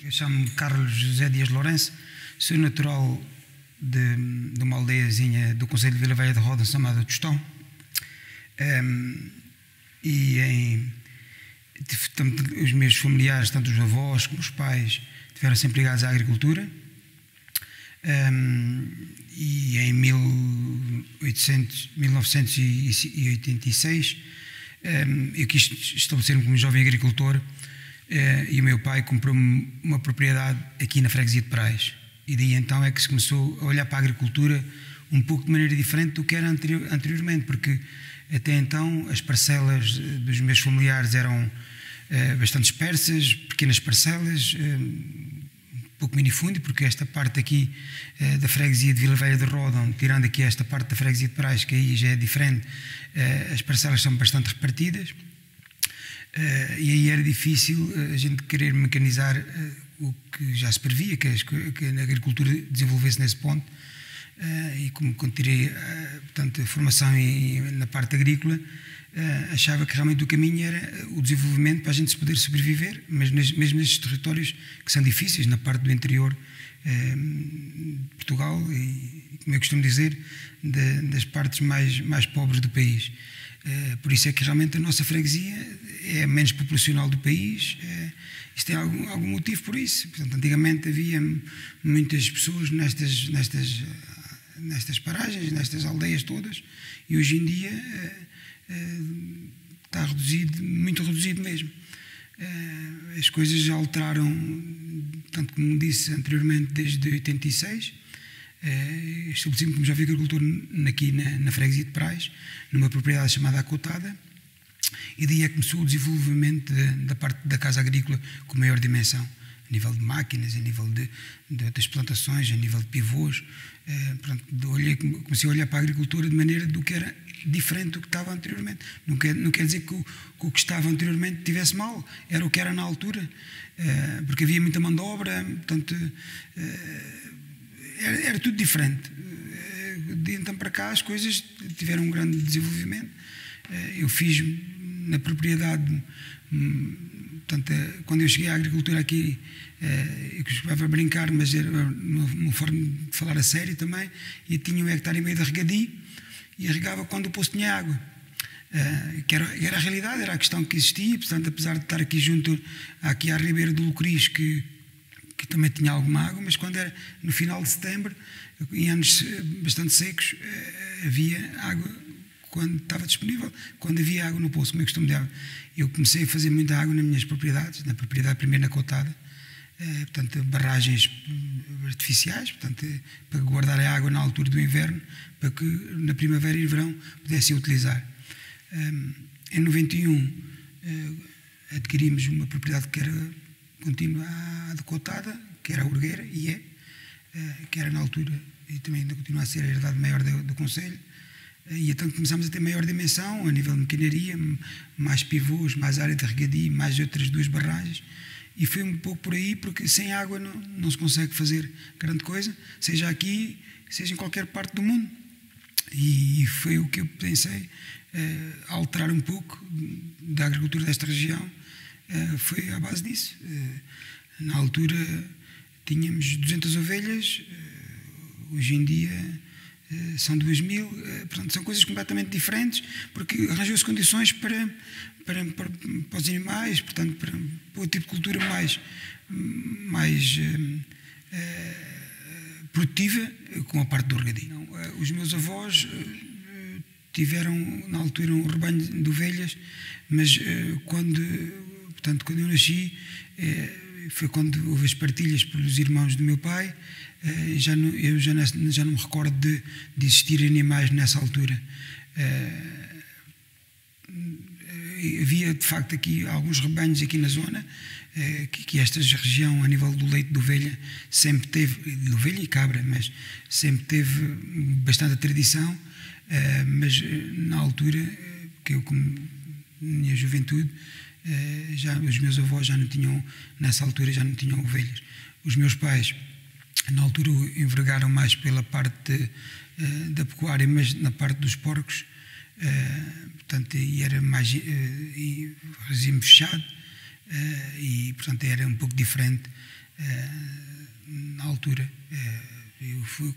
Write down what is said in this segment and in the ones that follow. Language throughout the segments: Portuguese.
Eu chamo-me Carlos José Dias Lourenço, sou natural de uma aldeiazinha do concelho de Vila Velha de Ródão chamada Tostão. Os meus familiares, tanto os avós como os pais, estiveram sempre ligados à agricultura. E em 1986 eu quis estabelecer-me como jovem agricultor, e o meu pai comprou-me uma propriedade aqui na freguesia de Prais, e daí então é que se começou a olhar para a agricultura um pouco de maneira diferente do que era anteriormente, porque até então as parcelas dos meus familiares eram bastante dispersas, pequenas parcelas, um pouco minifúndio, porque esta parte aqui da freguesia de Vila Velha de Ródão, tirando aqui esta parte da freguesia de Prais, que aí já é diferente, as parcelas são bastante repartidas, e aí era difícil a gente querer mecanizar o que já se previa, que a agricultura desenvolvesse nesse ponto. E como tirei portanto, a formação na parte agrícola, achava que realmente o caminho era o desenvolvimento para a gente poder sobreviver, mas mesmo nestes territórios que são difíceis, na parte do interior de Portugal e, como eu costumo dizer, das partes mais pobres do país. Por isso é que realmente a nossa freguesia é a menos populacional do país. Isto tem algum motivo por isso. Portanto, antigamente havia muitas pessoas nestas paragens, nestas aldeias todas, e hoje em dia está reduzido, muito reduzido mesmo. As coisas já alteraram, tanto como disse anteriormente, desde 86. Estabeleci-me como jovem agricultor aqui na freguesia de Prais, numa propriedade chamada Acotada, e daí é que começou o desenvolvimento da parte da casa agrícola com maior dimensão, a nível de máquinas, a nível das plantações, a nível de pivôs. Comecei a olhar para a agricultura de maneira do que era diferente do que estava anteriormente. Não quer dizer que o que estava anteriormente tivesse mal, era o que era na altura, porque havia muita mão de obra, portanto, era tudo diferente. De então para cá as coisas tiveram um grande desenvolvimento. Eu fiz na propriedade, portanto, quando eu cheguei à agricultura aqui, eu costumava brincar, mas era uma forma de falar a sério também, e tinha 1,5 hectare de regadio, e irrigava quando o poço tinha água. Que era a realidade, era a questão que existia. Portanto, apesar de estar aqui junto aqui à ribeira do Lucris, que também tinha alguma água, mas quando era no final de setembro, em anos bastante secos, havia água quando estava disponível, quando havia água no poço, como eu costumo dizer. Eu comecei a fazer muita água nas minhas propriedades, na propriedade primeiro na Cotada, portanto, barragens artificiais, portanto, para guardar a água na altura do inverno, para que na primavera e verão pudessem utilizar. Em 91 adquirimos uma propriedade que era contínua à de Cotada, que era a Urgueira, que era na altura, e também ainda continua a ser a herdade maior do concelho, e então começámos a ter maior dimensão a nível de maquinaria, mais pivôs, mais área de regadio, mais outras 2 barragens, e foi um pouco por aí, porque sem água não se consegue fazer grande coisa, seja aqui, seja em qualquer parte do mundo. E foi o que eu pensei, alterar um pouco da agricultura desta região, foi à base disso. Na altura tínhamos 200 ovelhas, hoje em dia são 2.000, portanto, são coisas completamente diferentes, porque arranjou-se condições para os animais, portanto, para o tipo de cultura mais produtiva, com a parte do regadio. Os meus avós tiveram, na altura, um rebanho de ovelhas, mas quando eu nasci, foi quando houve as partilhas pelos irmãos do meu pai. Eu já não me recordo de existir animais nessa altura. Havia, de facto, aqui alguns rebanhos aqui na zona, que esta região, a nível do leite de ovelha, sempre teve, de ovelha e cabra, mas sempre teve bastante tradição, mas na altura, que eu, como minha juventude, os meus avós já não tinham, nessa altura, já não tinham ovelhas. Os meus pais, na altura, envergaram mais pela parte da pecuária, mas na parte dos porcos, portanto, e era mais regime fechado, e, portanto, era um pouco diferente na altura.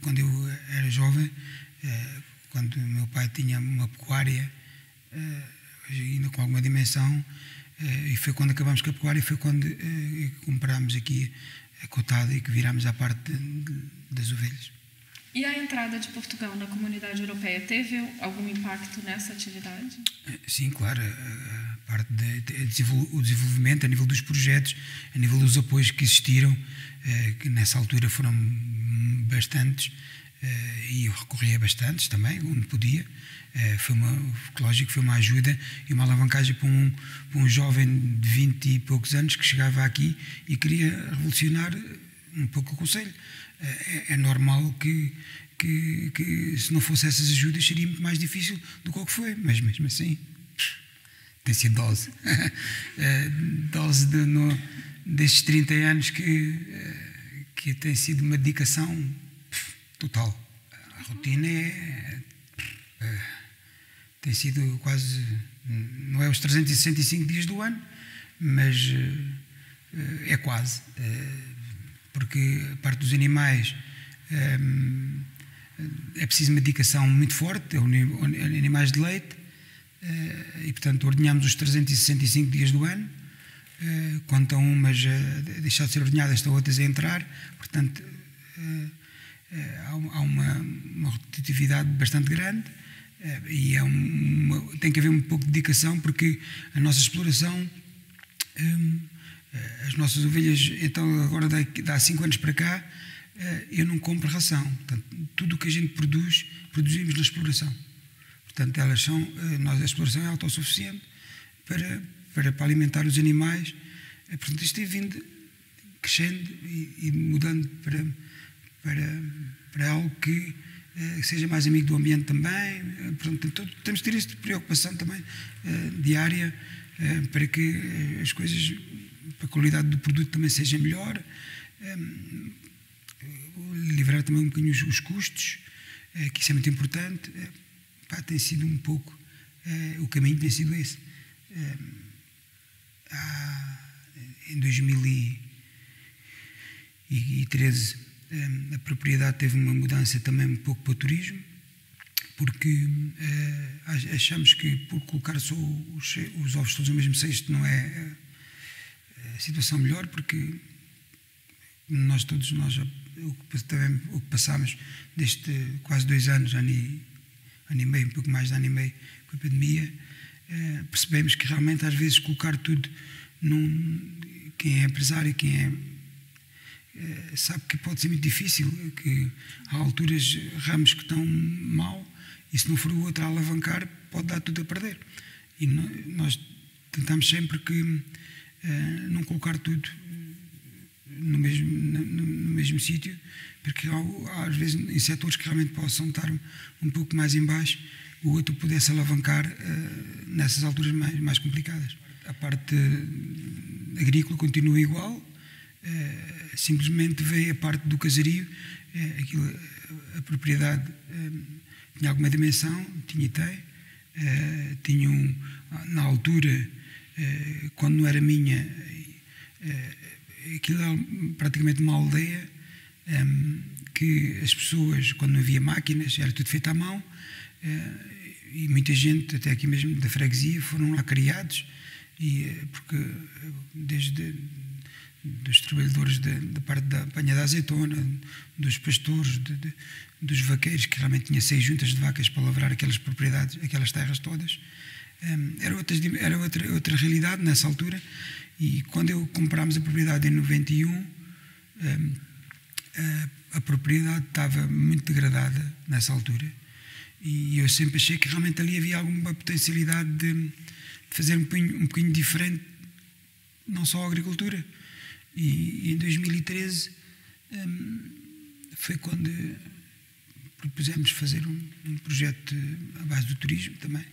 Quando eu era jovem, quando o meu pai tinha uma pecuária, ainda com alguma dimensão, e foi quando acabámos com a pecuária, foi quando comprámos aqui a cotada e que virámos à parte das ovelhas. E a entrada de Portugal na comunidade europeia teve algum impacto nessa atividade? Sim, claro. A parte o desenvolvimento a nível dos projetos, a nível dos apoios que existiram, que nessa altura foram bastantes, e eu recorri a bastantes também, onde podia. Lógico, foi uma ajuda e uma alavancagem para um jovem de 20 e poucos anos que chegava aqui e queria revolucionar um pouco o Conselho. É normal que se não fosse essas ajudas seria muito mais difícil do que o que foi, mas mesmo assim tem sido dose. Dose destes 30 anos que tem sido uma dedicação total. A rotina tem sido quase, não é os 365 dias do ano, mas é quase. Porque a parte dos animais é preciso uma dedicação muito forte, animais de leite, e portanto ordenhamos os 365 dias do ano, quando estão umas a deixar de ser ordenhadas, estão outras a entrar, portanto há uma rotatividade bastante grande, e tem que haver um pouco de dedicação, porque a nossa exploração, as nossas ovelhas, então agora há 5 anos para cá, eu não compro ração. Portanto, tudo o que a gente produzimos na exploração. Portanto, a exploração é autossuficiente para alimentar os animais. Portanto, isto tem vindo crescendo e mudando para algo que seja mais amigo do ambiente também. Portanto, temos de ter esta preocupação também diária, para que as coisas, para a qualidade do produto também seja melhor, livrar também um bocadinho os custos, que isso é muito importante. Tem sido um pouco, o caminho tem sido esse. Em 2013 a propriedade teve uma mudança também um pouco para o turismo, porque achamos que por colocar só os ovos todos no mesmo cesto não é a situação melhor, porque o que passámos deste quase 2 anos, ano e meio, um pouco mais de ano e meio com a pandemia, percebemos que realmente às vezes colocar tudo quem é empresário, sabe que pode ser muito difícil, que há alturas, ramos que estão mal, e se não for o outro a alavancar, pode dar tudo a perder. E nós tentamos sempre que não colocar tudo no mesmo sítio, porque há às vezes em setores que realmente possam estar um pouco mais em baixo, o outro pudesse alavancar nessas alturas mais complicadas. A parte agrícola continua igual, simplesmente veio a parte do casario, a propriedade tinha alguma dimensão, tinha e tem, na altura, quando não era minha, aquilo era praticamente uma aldeia, que as pessoas, quando não havia máquinas, era tudo feito à mão, e muita gente, até aqui mesmo da freguesia, foram lá criados, porque desde dos trabalhadores da parte da apanha da azeitona, dos pastores, dos vaqueiros, que realmente tinha 6 juntas de vacas para lavrar aquelas propriedades, aquelas terras todas. Era outra realidade nessa altura, e quando comprámos a propriedade em 91, a propriedade estava muito degradada nessa altura, e eu sempre achei que realmente ali havia alguma potencialidade de fazer um bocadinho diferente, não só a agricultura. E em 2013 foi quando propusemos fazer um projeto à base do turismo também,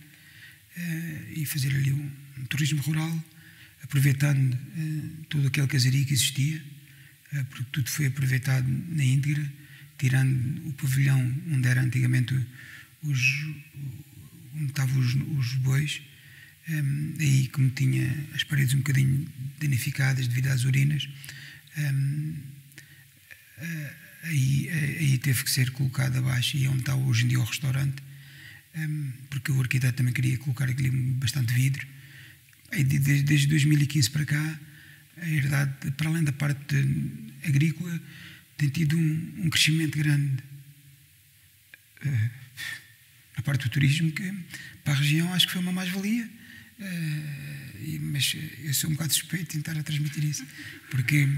e fazer ali um turismo rural, aproveitando todo aquele casario que existia, porque tudo foi aproveitado na íntegra, tirando o pavilhão onde era antigamente onde estavam os bois. Aí, como tinha as paredes um bocadinho danificadas devido às urinas, aí teve que ser colocado abaixo, e é onde está hoje em dia o restaurante, porque o arquiteto também queria colocar aqui bastante vidro. E desde 2015 para cá, a herdade, para além da parte agrícola, tem tido um crescimento grande. A parte do turismo, que para a região acho que foi uma mais-valia, mas eu sou um bocado suspeito de tentar a transmitir isso, porque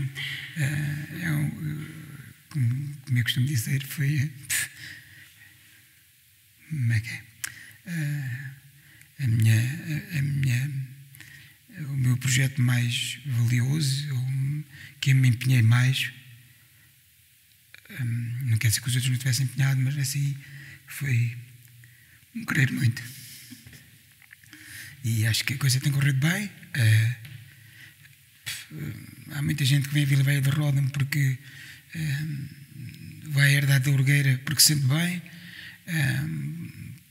como eu costumo dizer, foi como é que é? O meu projeto mais valioso, que eu me empenhei mais, não quer dizer que os outros não tivessem empenhado, mas assim foi querer muito. E acho que a coisa tem corrido bem. Há muita gente que vem a Vila Velha de Ródão porque vai à herdade da Orgueira porque se sente bem,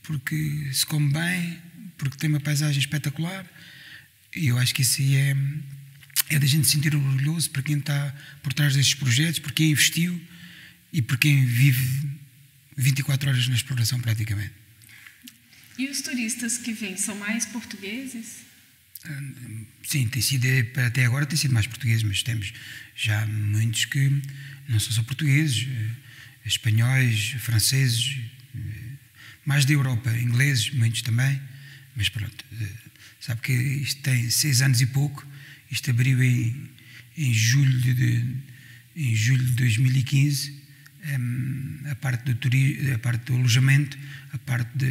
porque se come bem, porque tem uma paisagem espetacular. E eu acho que isso aí é da gente se sentir orgulhoso por quem está por trás destes projetos, por quem investiu e por quem vive 24 horas na exploração praticamente. E os turistas que vêm são mais portugueses? Sim, até agora tem sido mais portugueses, mas temos já muitos que não são só portugueses, espanhóis, franceses, mais da Europa, ingleses, muitos também, mas pronto, sabe que isto tem 6 anos e pouco, isto abriu em julho de 2015, a parte do turismo, a parte do alojamento, a parte da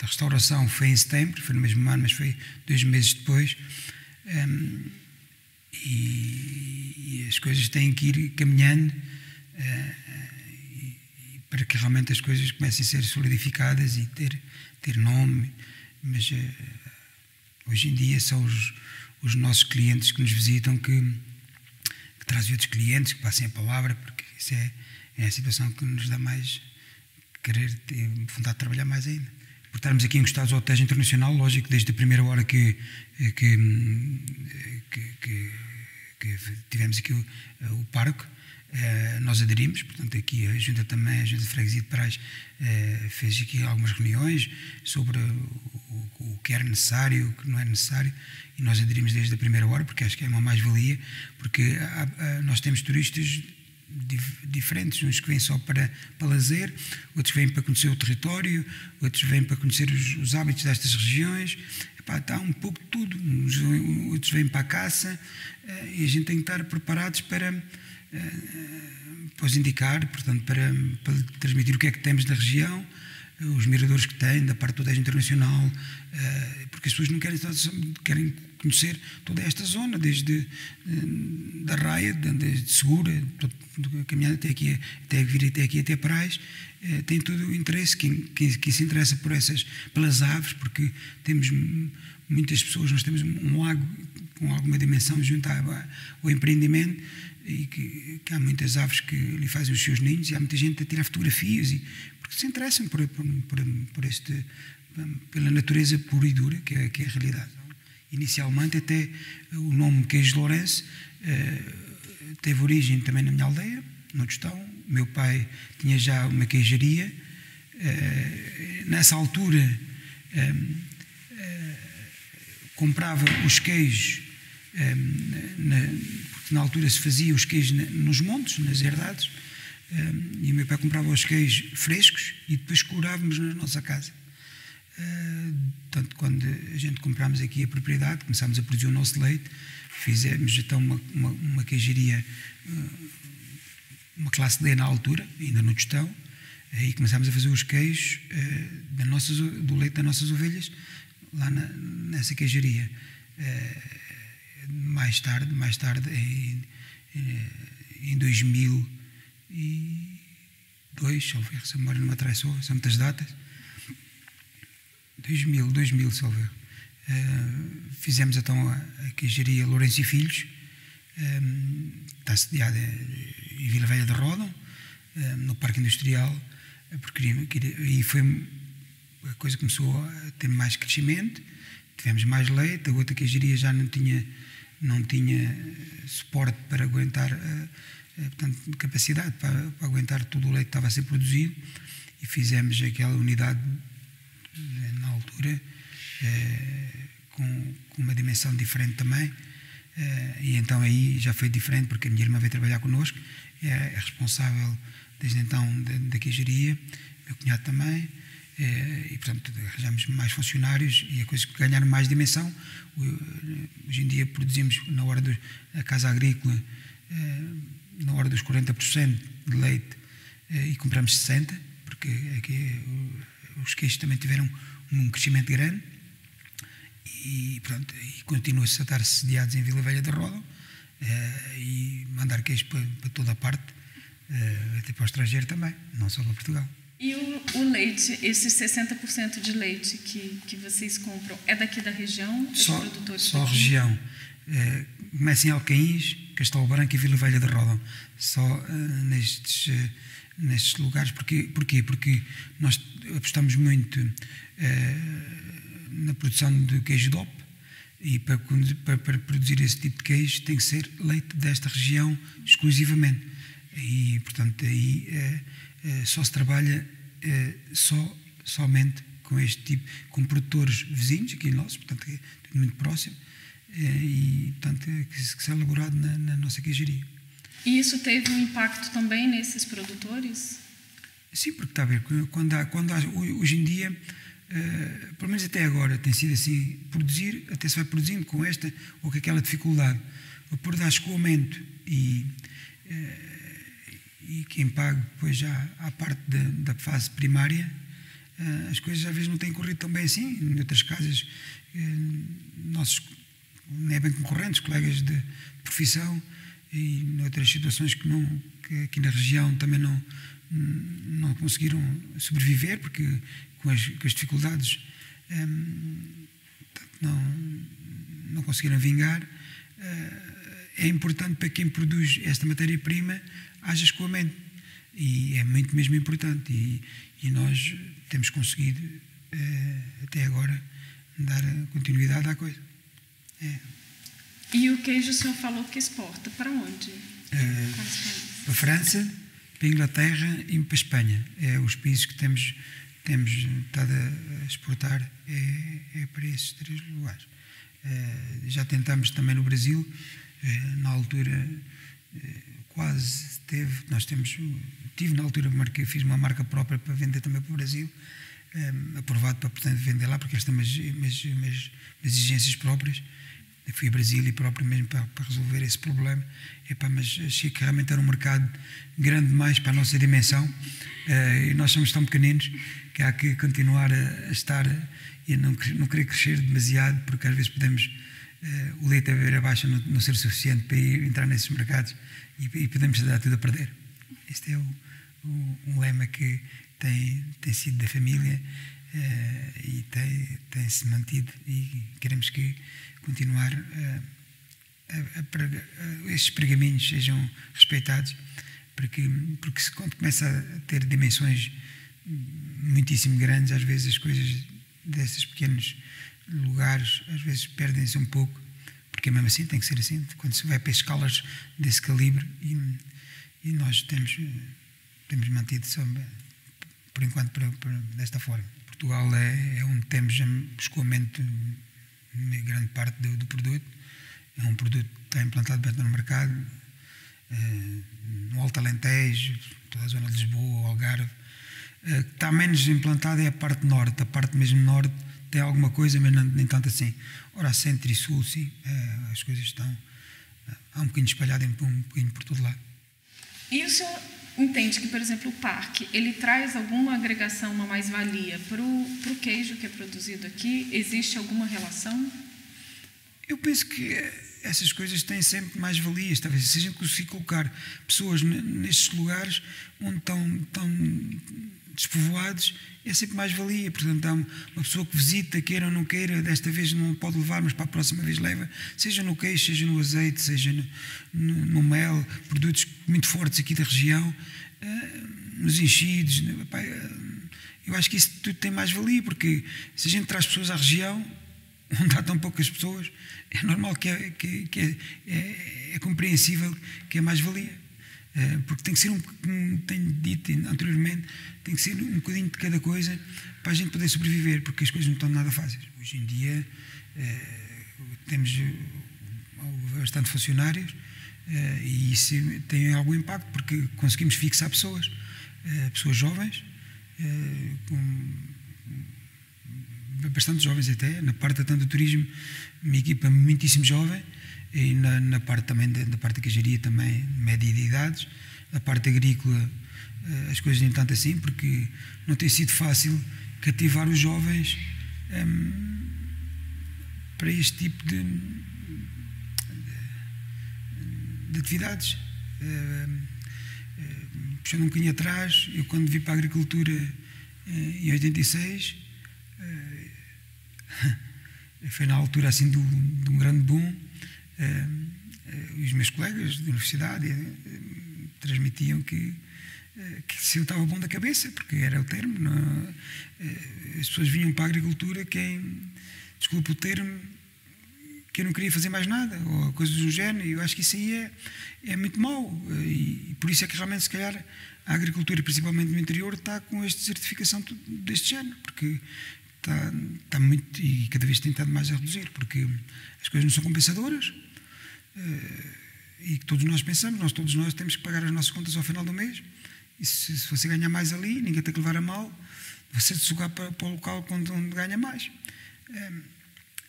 restauração foi em setembro, foi no mesmo ano, mas foi 2 meses depois, e as coisas têm que ir caminhando para que realmente as coisas comecem a ser solidificadas e ter nome, mas hoje em dia são os nossos clientes que nos visitam que trazem outros clientes, que passem a palavra, porque isso é a situação que nos dá mais querer ter vontade de trabalhar mais ainda. Por estarmos aqui encostados ao Tejo Internacional, lógico, desde a primeira hora que tivemos aqui o parque, nós aderimos, portanto aqui a Junta de Freguesia de Praxe fez aqui algumas reuniões sobre o que era necessário, o que não é necessário, e nós aderimos desde a primeira hora, porque acho que é uma mais-valia, porque nós temos turistas diferentes, uns que vêm só para lazer, outros que vêm para conhecer o território, outros vêm para conhecer os hábitos destas regiões. Está um pouco de tudo, outros vêm para a caça, e a gente tem que estar preparados para os indicar, portanto, para transmitir o que é que temos da região, os miradores que tem, da parte do Tejo Internacional, porque as pessoas não querem conhecer toda esta zona, desde da Raia, desde Segura, caminhando até vir até aqui, até Praxe, tem todo o interesse, quem se interessa pelas aves, porque temos muitas pessoas, nós temos um lago com alguma dimensão junto ao empreendimento, e que há muitas aves que lhe fazem os seus ninhos, e há muita gente a tirar fotografias, porque se interessam pela natureza pura e dura, que é a realidade. Inicialmente, até o nome Queijo de Lourenço teve origem também na minha aldeia, no Tostão. Meu pai tinha já uma queijaria. Nessa altura, comprava os queijos, porque na altura se fazia os queijos nos montes, nas herdades, e o meu pai comprava os queijos frescos e depois curávamos na nossa casa. Portanto, quando a gente comprámos aqui a propriedade, começámos a produzir o nosso leite, fizemos então uma queijaria, uma classe D na altura, ainda no Tostão, e começámos a fazer os queijos do leite das nossas ovelhas lá nessa queijaria. Mais tarde, em 2002, se houver, se a memória não me atrai, são muitas datas, 2000, se houver, fizemos então a queijaria Lourenço e Filhos, está sediada em Vila Velha de Ródão, no Parque Industrial, porque aí a coisa começou a ter mais crescimento, tivemos mais leite, a outra queijaria já não tinha não tinha suporte para aguentar, portanto, capacidade para aguentar todo o leite que estava a ser produzido, e fizemos aquela unidade na altura com uma dimensão diferente também, e então aí já foi diferente, porque a minha irmã veio trabalhar connosco, é responsável desde então da queijaria, meu cunhado também, e portanto arranjamos mais funcionários e a coisa que ganharam mais dimensão. Hoje em dia produzimos na hora da casa agrícola na hora dos 40% de leite, e compramos 60%, porque aqui os queijos também tiveram um crescimento grande, e pronto, e continua-se a estar sediados em Vila Velha de Ródão, e mandar queijos para toda a parte, até para o estrangeiro também, não só para Portugal. E o leite, esses 60% de leite que vocês compram, é daqui da região? Só a região. Começa em Alcaíns, Castelo Branco e Vila Velha de Ródão. Só nestes lugares. Porquê? Porque nós apostamos muito na produção de queijo DOP, e para produzir esse tipo de queijo tem que ser leite desta região exclusivamente. E, portanto, aí só se trabalha somente com este tipo, com produtores vizinhos, aqui nossos, portanto, é tudo muito próximo, e, portanto, que se é elaborado na nossa queijaria. E isso teve um impacto também nesses produtores? Sim, porque está a ver, quando há hoje em dia, pelo menos até agora, tem sido assim, produzir, até se vai produzindo com esta ou com aquela dificuldade, o por dar escoamento e quem paga depois já à parte da fase primária, as coisas às vezes não têm corrido tão bem assim. Em outras casas, nossos, não é bem concorrentes, colegas de profissão, e noutras situações que aqui na região também não conseguiram sobreviver, porque com as dificuldades não conseguiram vingar. É importante para quem produz esta matéria-prima haja escoamento, e é muito mesmo importante, e nós temos conseguido até agora dar continuidade à coisa. E o queijo o senhor falou que exporta para onde? Para a França, para a Inglaterra e para a Espanha. Os países que temos estado a exportar é para esses 3 lugares. Já tentámos também no Brasil, na altura quase tive na altura, fiz uma marca própria para vender também para o Brasil, aprovado para, portanto, vender lá, porque eles têm umas exigências próprias. Eu fui a Brasília próprio mesmo para resolver esse problema. Mas achei que realmente era um mercado grande demais para a nossa dimensão, e nós somos tão pequeninos que há que continuar a estar e a não querer crescer demasiado, porque às vezes podemos o leite a beber abaixo não ser suficiente para entrar nesses mercados, e podemos dar tudo a perder. Este é um lema que tem sido da família, e tem-se mantido, e queremos que continuar estes pergaminhos sejam respeitados, porque quando começa a ter dimensões muitíssimo grandes, às vezes as coisas desses pequenos lugares às vezes perdem-se um pouco, porque mesmo assim tem que ser assim, quando se vai para escalas desse calibre, e nós temos mantido por enquanto desta forma. Portugal é onde temos escoamento de grande parte do produto. É um produto que está implantado bem no mercado, no Alto Alentejo, toda a zona de Lisboa, Algarve. Está menos implantado é a parte norte. A parte mesmo norte tem alguma coisa, mas nem tanto assim. Ora, centro e sul, sim, as coisas estão há um bocadinho espalhado um bocadinho por todo lado. E o senhor entende que, por exemplo, o parque, ele traz alguma agregação, uma mais-valia para o queijo que é produzido aqui? Existe alguma relação? Eu penso que essas coisas têm sempre mais-valias. Talvez se a gente conseguir colocar pessoas nestes lugares onde estão despovoados, é sempre mais-valia. Portanto, há uma pessoa que visita, queira ou não queira, desta vez não pode levar, mas para a próxima vez leva, seja no queijo, seja no azeite, seja no mel, produtos muito fortes aqui da região, nos enchidos. Eu acho que isso tudo tem mais-valia, porque se a gente traz pessoas à região, onde há tão poucas pessoas, é normal que é compreensível que é mais-valia. Porque tem que ser, como tenho dito anteriormente, tem que ser um bocadinho de cada coisa para a gente poder sobreviver, porque as coisas não estão nada fáceis. Hoje em dia temos bastante funcionários e isso tem algum impacto, porque conseguimos fixar pessoas jovens, bastante jovens até, na parte tanto do turismo, uma equipa muitíssimo jovem, e na parte também da parte da queijaria também média de idades, a parte agrícola as coisas nem tanto assim, porque não tem sido fácil cativar os jovens para este tipo de atividades. Puxando um bocadinho atrás, eu quando vim para a agricultura em 86, foi na altura assim de um grande boom. Os meus colegas da universidade transmitiam que se eu estava bom da cabeça, porque era o termo, não? As pessoas vinham para a agricultura desculpa o termo, que eu não queria fazer mais nada, ou coisas do género, e eu acho que isso aí é muito mau, e por isso é que realmente se calhar a agricultura, principalmente no interior, está com esta certificação deste género, porque está muito, e cada vez tem estado mais a reduzir, porque as coisas não são compensadoras, e que todos nós pensamos, todos nós temos que pagar as nossas contas ao final do mês, e se você ganhar mais ali, ninguém tem que levar a mal, você sugar para o local onde ganha mais.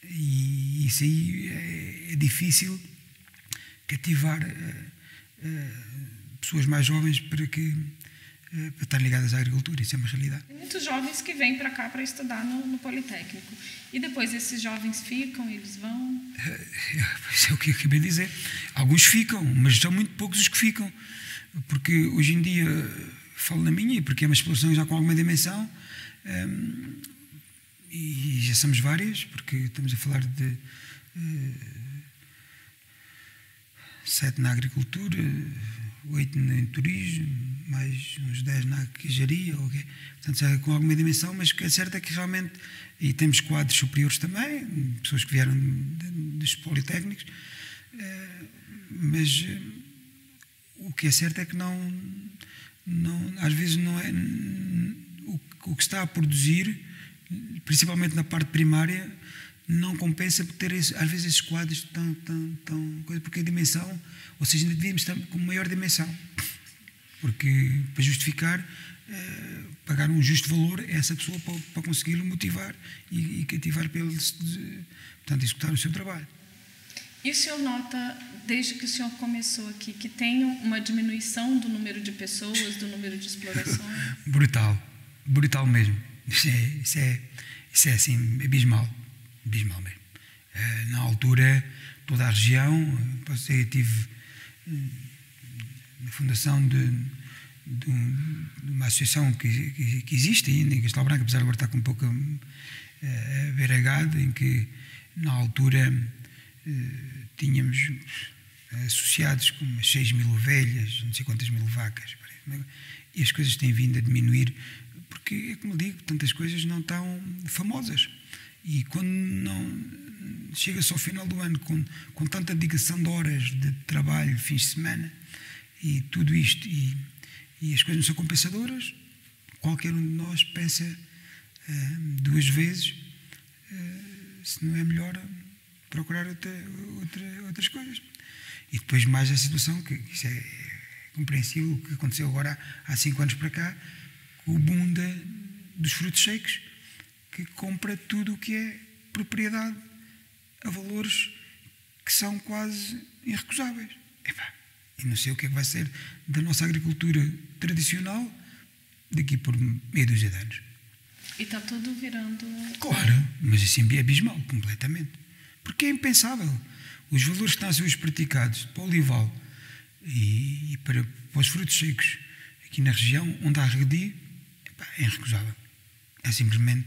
E isso aí é difícil cativar pessoas mais jovens para estar ligadas à agricultura, isso é uma realidade. Tem muitos jovens que vêm para cá para estudar no Politécnico. E depois esses jovens ficam, eles vão? Isso é o que eu acabei de dizer. Alguns ficam, mas são muito poucos os que ficam. Porque hoje em dia, falo na minha, porque é uma exploração já com alguma dimensão, e já somos várias, porque estamos a falar de 7 na agricultura, 8 no turismo, mais uns 10 na queijaria, portanto já com alguma dimensão, mas o que é certo é que realmente, e temos quadros superiores também, pessoas que vieram dos politécnicos, mas o que é certo é que não às vezes não é o que está a produzir, principalmente na parte primária, não compensa por ter às vezes esses quadros tão porque a dimensão, ou seja, ainda devíamos estar com maior dimensão, porque para justificar pagar um justo valor a essa pessoa para conseguir motivar e cativar para ele, portanto, executar o seu trabalho. E o senhor nota, desde que o senhor começou aqui, que tem uma diminuição do número de pessoas, do número de explorações? Brutal mesmo. Isso é assim, abismal mesmo. Na altura, toda a região, eu estive na fundação de uma associação que existe ainda em Castelo Branco, apesar de agora estar com um pouco a beiragado, em que na altura tínhamos associados com umas 6.000 ovelhas, não sei quantas mil vacas, e as coisas têm vindo a diminuir, porque, é como digo, tantas coisas não estão famosas. E quando não chega-se ao final do ano com tanta dedicação de horas de trabalho, fins de semana, e tudo isto, e as coisas não são compensadoras, qualquer um de nós pensa 2 vezes se não é melhor procurar outras coisas. E depois mais a situação, que isso é compreensível, o que aconteceu agora há 5 anos para cá, o boom dos frutos secos, que compra tudo o que é propriedade a valores que são quase irrecusáveis. E não sei o que é que vai ser da nossa agricultura tradicional daqui por meia dúzia de anos. E está tudo virando... Claro, mas assim é abismal, completamente. Porque é impensável. Os valores que estão a ser praticados para o olival e para os frutos secos aqui na região onde há regadio, é irrecusável. É simplesmente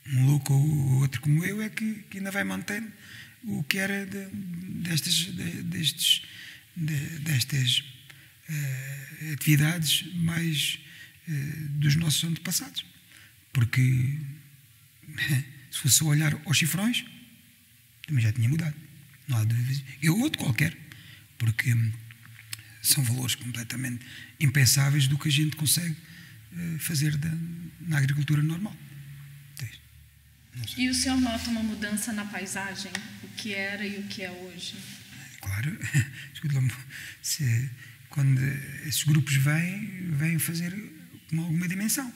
um louco ou outro como eu é que ainda vai mantendo o que era destas atividades mais dos nossos antepassados. Porque Se fosse só olhar aos cifrões, também já tinha mudado. Não há dúvida. Eu outro qualquer, porque são valores completamente impensáveis do que a gente consegue fazer na agricultura normal. E o senhor nota uma mudança na paisagem? O que era e o que é hoje? Claro. Quando esses grupos vêm fazer com alguma dimensão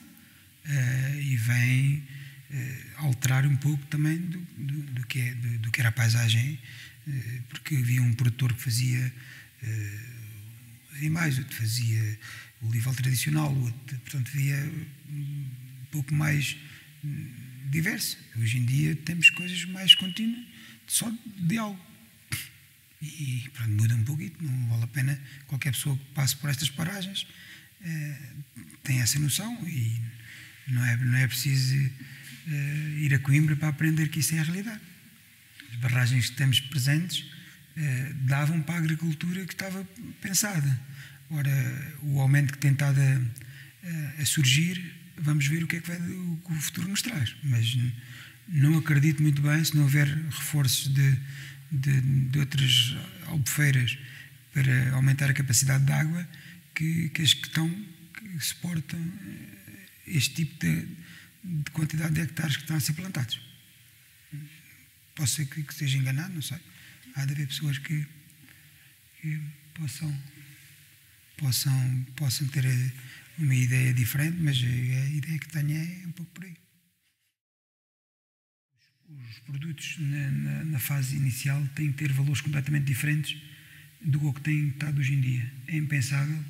e vêm alterar um pouco também do que era a paisagem, porque havia um produtor que fazia mais, outro fazia o olival tradicional, outro, portanto havia um pouco mais diverso. Hoje em dia temos coisas mais contínuas, só de algo. E pronto, muda um pouquinho, não vale a pena. Qualquer pessoa que passe por estas paragens tem essa noção e não é preciso ir a Coimbra para aprender que isso é a realidade. As barragens que temos presentes davam para a agricultura que estava pensada. Ora, o aumento que tem estado a surgir, vamos ver o que o futuro nos traz. Mas não acredito muito bem, se não houver reforços de outras albufeiras para aumentar a capacidade de água, que as que suportam este tipo de quantidade de hectares que estão a ser plantados. Posso ser que esteja enganado, não sei. Há de haver pessoas que possam ter uma ideia diferente, mas a ideia que tenho é um pouco por aí. Os produtos na fase inicial têm que ter valores completamente diferentes do que têm estado hoje em dia. É impensável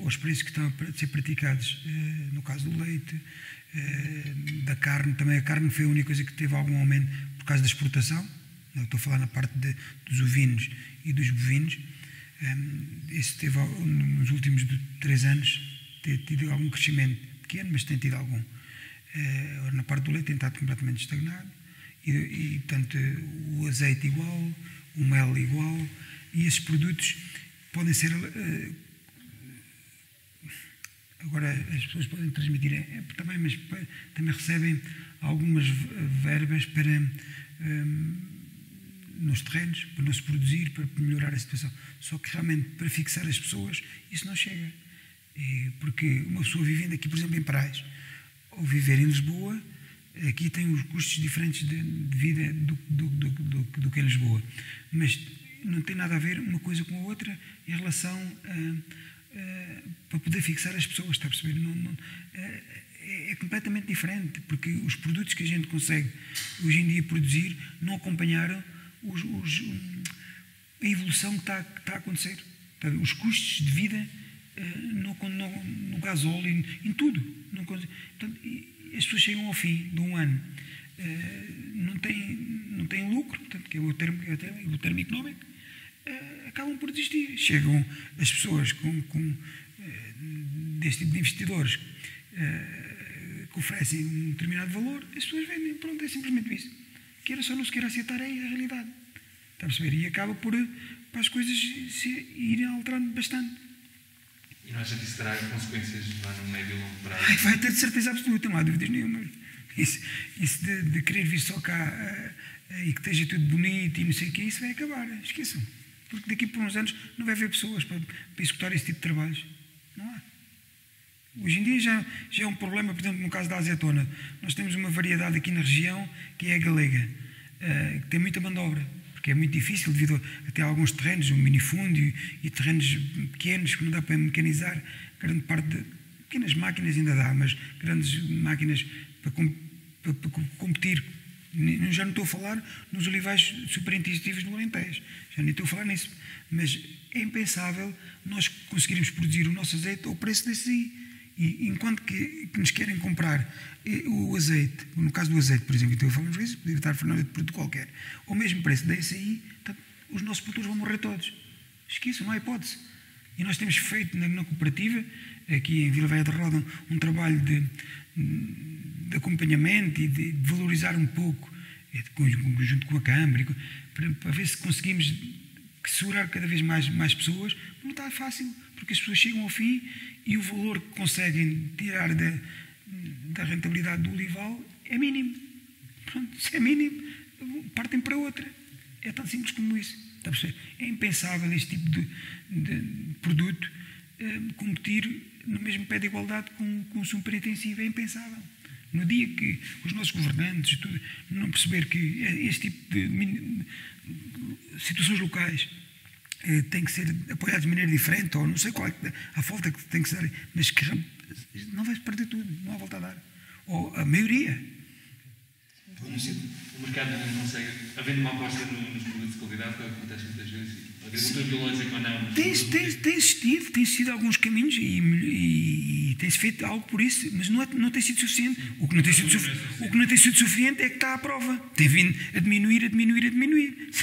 os preços que estão a ser praticados, no caso do leite, da carne. Também a carne foi a única coisa que teve algum aumento por causa da exportação. Eu estou a falar na parte dos ovinos e dos bovinos. Esse teve, nos últimos 3 anos, tem tido algum crescimento pequeno, mas tem tido algum. Na parte do leite tem estado completamente estagnado e portanto, o azeite igual, o mel igual, e esses produtos podem ser... Agora, as pessoas podem transmitir também, mas também recebem algumas verbas para... nos terrenos, para não se produzir, para melhorar a situação. Só que realmente para fixar as pessoas isso não chega. Porque uma pessoa vivendo aqui, por exemplo, em Parais, ou viver em Lisboa, aqui tem os custos diferentes de vida do que em Lisboa. Mas não tem nada a ver uma coisa com a outra em relação para poder fixar as pessoas, está a perceber? É completamente diferente, porque os produtos que a gente consegue hoje em dia produzir não acompanharam a evolução que está a acontecer. Os custos de vida no gasóleo, em tudo. Portanto, as pessoas chegam ao fim de um ano, não têm lucro, portanto, que é o termo económico, acabam por desistir. Chegam as pessoas deste tipo de investidores que oferecem um determinado valor, as pessoas vendem, pronto, é simplesmente isso. Queira só não se queira aceitar, é a realidade. Está a perceber? E acaba para as coisas se irem alterando bastante. E não acha que isso terá consequências no médio e longo prazo? Vai ter de certeza absoluta, não há dúvidas nenhuma. Isso de querer vir só cá e que esteja tudo bonito e não sei o que, isso vai acabar. Esqueçam. Porque daqui por uns anos não vai haver pessoas para executar esse tipo de trabalhos. Não há. Hoje em dia já é um problema, por exemplo, no caso da azeitona. Nós temos uma variedade aqui na região que é a galega, que tem muita mão de obra, porque é muito difícil devido até a alguns terrenos, um minifúndio e terrenos pequenos que não dá para mecanizar. Grande parte de pequenas máquinas ainda dá, mas grandes máquinas para competir. Já não estou a falar nos olivais superintensivos do Alentejo, já nem estou a falar nisso, mas é impensável nós conseguirmos produzir o nosso azeite ao preço desse aí. E enquanto que nos querem comprar o azeite, no caso do azeite, por exemplo, então falamos isso, podia estar Fernando de produto qualquer, ao mesmo preço desse aí, então, os nossos produtores vão morrer todos. Esqueçam, não há hipótese. E nós temos feito na cooperativa, aqui em Vila Velha de Roda, um trabalho de acompanhamento e de valorizar um pouco, junto com a Câmara, para ver se conseguimos segurar cada vez mais pessoas. Não está fácil, porque as pessoas chegam ao fim e o valor que conseguem tirar da rentabilidade do olival é mínimo. Pronto, se é mínimo, partem para outra. É tão simples como isso. Está a perceber? É impensável este tipo de produto competir no mesmo pé de igualdade com o consumo penitenciário. É impensável. No dia que os nossos governantes tudo, não perceber que este tipo de situações locais têm que ser apoiados de maneira diferente, ou não sei qual é a falta que tem que ser, mas que não vai perder tudo, não há volta a dar. Ou a maioria. O mercado não consegue, havendo uma aposta nos produtos de qualidade, que acontece muitas vezes, a agricultura biológica ou não. Tem existido alguns caminhos e tem-se feito algo por isso, mas não tem sido suficiente. O que não tem sido suficiente é que está à prova. Tem vindo a diminuir.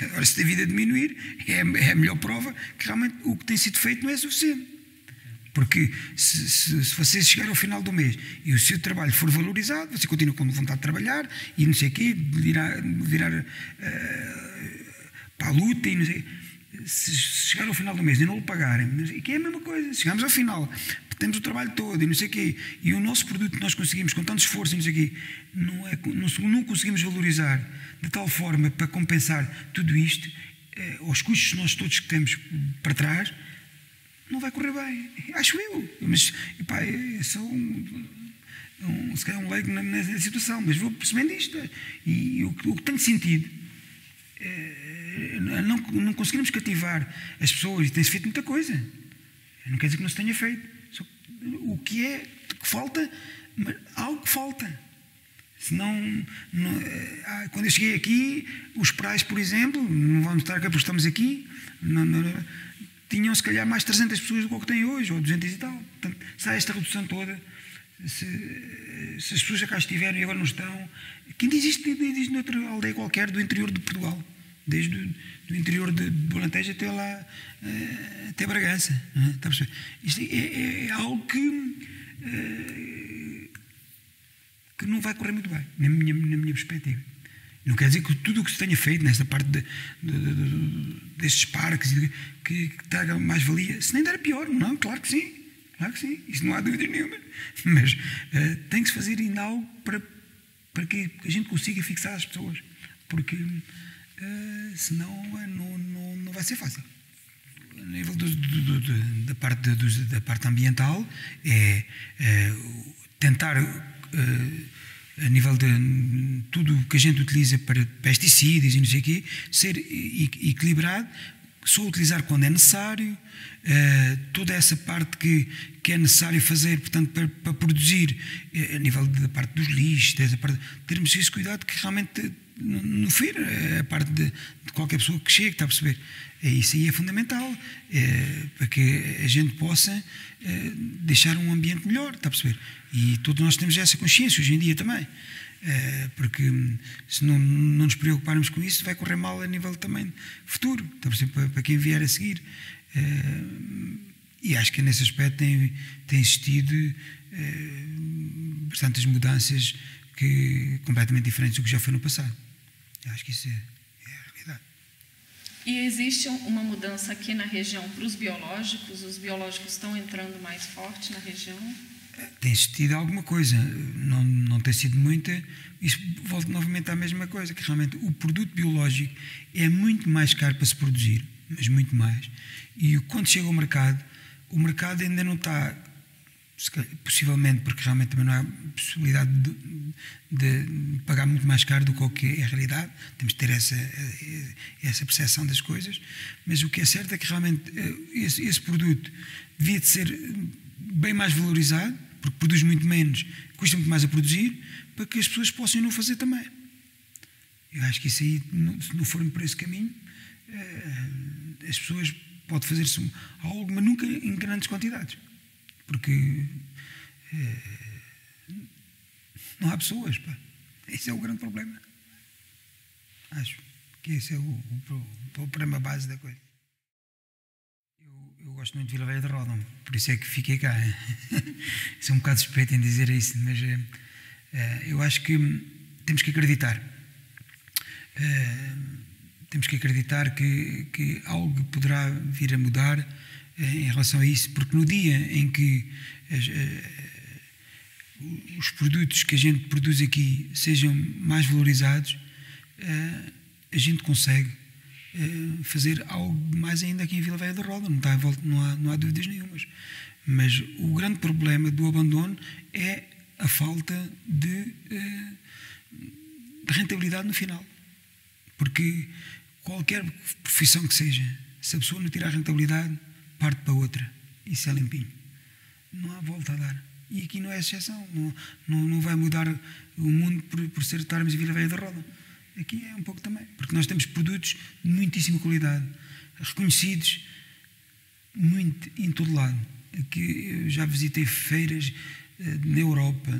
Agora, se tem vindo a diminuir, é a melhor prova que realmente o que tem sido feito não é suficiente. Porque se você chegar ao final do mês e o seu trabalho for valorizado, você continua com vontade de trabalhar e não sei o quê, virar para a luta e não sei. Se chegar ao final do mês e não lhe pagarem, que é a mesma coisa, chegamos ao final, temos o trabalho todo e não sei o quê, e o nosso produto nós conseguimos com tanto esforço e não sei o quê, não conseguimos valorizar de tal forma para compensar tudo isto, aos custos nós todos que temos para trás, não vai correr bem, acho eu, mas epá, sou se calhar um leigo nessa situação, mas vou percebendo isto, e o que tem sentido não conseguimos cativar as pessoas, e tem-se feito muita coisa, não quer dizer que não se tenha feito, só o que falta, mas algo que falta. Senão, quando eu cheguei aqui, os prais, por exemplo, não vamos estar aqui porque estamos aqui, tinham se calhar mais 300 pessoas do que têm hoje, ou 200 e tal. Portanto, se há esta redução toda, se as pessoas já cá estiverem e agora não estão, que ainda existe noutra aldeia qualquer do interior de Portugal, desde do interior de Alentejo até lá, até Bragança. Não é? Está a perceber? Isto é algo que não vai correr muito bem, na minha perspectiva. Não quer dizer que tudo o que se tenha feito nesta parte destes parques que traga mais-valia, se nem der pior, não, claro que sim, isso não há dúvida nenhuma, mas tem que se fazer ainda algo para que a gente consiga fixar as pessoas, porque senão não vai ser fácil. A nível da parte ambiental, tentar a nível de tudo o que a gente utiliza para pesticidas e não sei o quê, ser equilibrado, só utilizar quando é necessário, toda essa parte que é necessário fazer, portanto, para produzir, a nível da parte dos lixos, dessa parte, termos esse cuidado que realmente não fira a parte de qualquer pessoa que chegue, está a perceber? Isso aí é fundamental, para que a gente possa deixar um ambiente melhor, está a perceber? E todos nós temos essa consciência hoje em dia também, porque se não nos preocuparmos com isso, vai correr mal a nível também futuro, está a perceber? Para quem vier a seguir. E acho que nesse aspecto tem existido bastantes mudanças completamente diferentes do que já foi no passado. Acho que isso é a realidade. E existe uma mudança aqui na região para os biológicos? Os biológicos estão entrando mais forte na região? Tem existido alguma coisa, não tem sido muita. Isso volta novamente à mesma coisa, que realmente o produto biológico é muito mais caro para se produzir, mas muito mais. E quando chega ao mercado, o mercado ainda não está, possivelmente, porque realmente também não há possibilidade de pagar muito mais caro do que é a realidade, temos de ter essa percepção das coisas, mas o que é certo é que realmente esse produto devia de ser bem mais valorizado, porque produz muito menos, custa muito mais a produzir, para que as pessoas possam não fazer também. Eu acho que isso aí, se não forem por esse caminho, as pessoas podem fazer-se algo, mas nunca em grandes quantidades, porque não há pessoas, pá. Esse é o grande problema. Acho que esse é o problema base da coisa. Eu gosto muito de Vila Velha de Ródão, por isso é que fiquei cá. Sou um bocado suspeito em dizer isso, mas eu acho que temos que acreditar. Temos que acreditar que algo poderá vir a mudar em relação a isso, porque no dia em que os produtos que a gente produz aqui sejam mais valorizados, a gente consegue fazer algo mais ainda aqui em Vila Velha de Roda, não há dúvidas nenhumas. Mas o grande problema do abandono é a falta de rentabilidade no final. Porque qualquer profissão que seja, se a pessoa não tirar rentabilidade, parte para outra. Isso é limpinho. Não há volta a dar. E aqui não é exceção. Não vai mudar o mundo por estarmos em Vila Velha da Roda. Aqui é um pouco também. Porque nós temos produtos de muitíssima qualidade, reconhecidos muito em todo lado. Aqui eu já visitei feiras na Europa,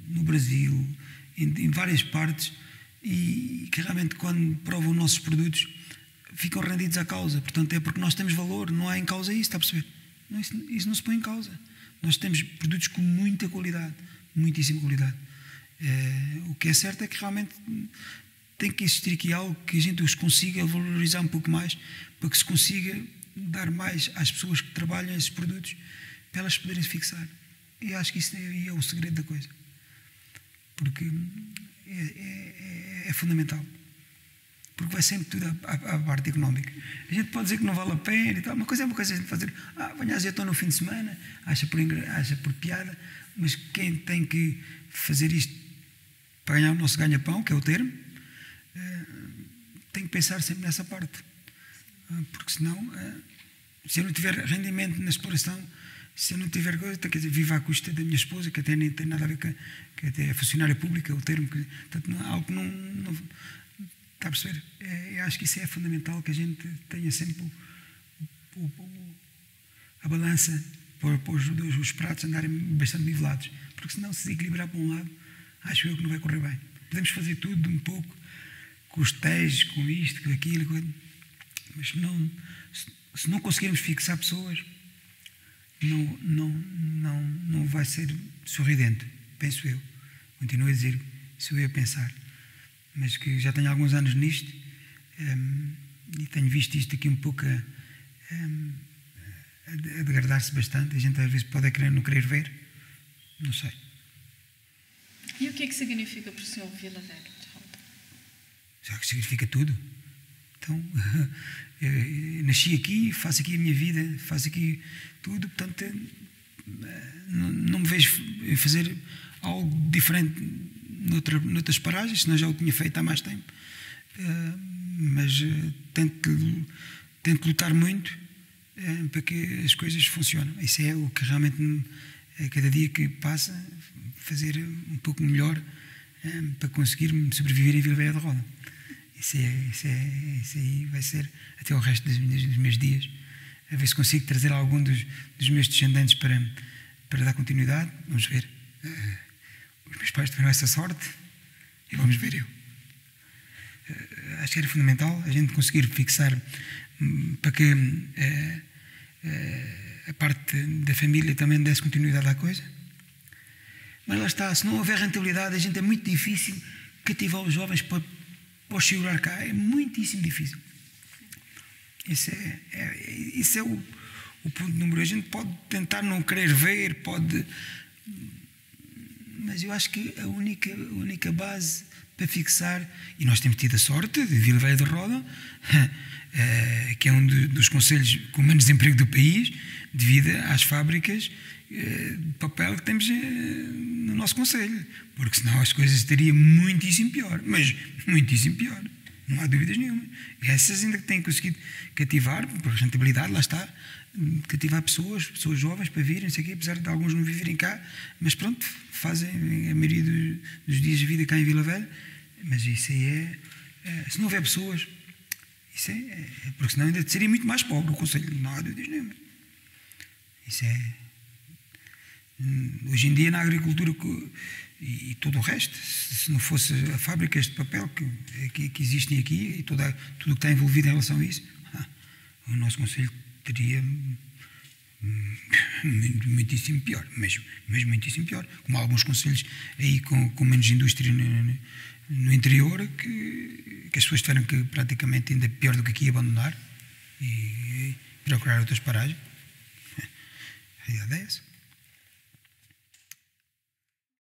no Brasil, em várias partes, e que realmente quando provam os nossos produtos ficam rendidos à causa. Portanto, é porque nós temos valor, não há em causa isso, está a perceber? Não, isso não se põe em causa. Nós temos produtos com muita qualidade, muitíssima qualidade. O que é certo é que realmente tem que existir aqui algo que a gente os consiga valorizar um pouco mais, para que se consiga dar mais às pessoas que trabalham esses produtos, para elas poderem se fixar. E acho que isso aí é o segredo da coisa. Porque é fundamental. Porque vai sempre tudo à parte económica. A gente pode dizer que não vale a pena e tal. Uma coisa é a gente fazer. Venha azeitona no fim de semana, acha por piada, mas quem tem que fazer isto para ganhar o nosso ganha-pão, que é o termo, tem que pensar sempre nessa parte. Porque senão, se eu não tiver rendimento na exploração, se eu não tiver coisa, quer dizer, vivo à custa da minha esposa, que até nem tem nada a ver com, que até é funcionária pública, o termo, portanto, não, algo que não está a perceber? Eu acho que isso é fundamental, que a gente tenha sempre a balança para os pratos andarem bastante nivelados, porque senão, se desequilibrar para um lado, acho eu que não vai correr bem. Podemos fazer tudo um pouco, com os testes, com isto, com aquilo, mas se não conseguirmos fixar pessoas, não vai ser sorridente, penso eu. Continuo a dizer, sou eu a pensar. Mas que já tenho alguns anos nisto, e tenho visto isto aqui um pouco a degradar-se bastante. A gente às vezes pode não querer ver, não sei. E o que é que significa para o senhor Vila Velha de Roda? Já que significa tudo. Então, eu nasci aqui, faço aqui a minha vida, faço aqui tudo, portanto, não me vejo fazer algo diferente noutras paragens, senão já o tinha feito há mais tempo. Mas tento lutar muito para que as coisas funcionem. Isso é o que realmente, cada dia que passa, fazer um pouco melhor para conseguir sobreviver em Vila Velha de Roda. Isso aí vai ser até o resto dos meus dias, a ver se consigo trazer algum dos meus descendentes para dar continuidade. Vamos ver. Os meus pais tiveram essa sorte e vamos ver eu. Acho que era fundamental a gente conseguir fixar para que a parte da família também desse continuidade à coisa. Mas lá está, se não houver rentabilidade, é muito difícil cativar os jovens para os segurar cá. É muitíssimo difícil. Isso é o ponto número 1. A gente pode tentar não querer ver, mas eu acho que a única base para fixar, e nós temos tido a sorte de Vila Velha de Roda, que é um dos concelhos com menos desemprego do país, devido às fábricas de papel que temos no nosso concelho, porque senão as coisas estariam muitíssimo pior, mas muitíssimo pior, não há dúvidas nenhuma. Essas ainda que têm conseguido cativar, por rentabilidade, lá está, cativar pessoas jovens para virem, não sei o quê, apesar de alguns não viverem cá, mas pronto, fazem a maioria dos dias de vida cá em Vila Velha. Mas isso aí se não houver pessoas, isso porque senão ainda seria muito mais pobre o concelho, não há dúvidas nenhuma. Isso hoje em dia na agricultura e todo o resto, se não fosse as fábricas de papel que existem aqui e tudo o que está envolvido em relação a isso, o nosso concelho teria muitíssimo pior, mas muitíssimo pior, como há alguns concelhos aí com menos indústria no interior, que as pessoas tiveram que praticamente ainda pior do que aqui abandonar e procurar outras paragens. A realidade é essa.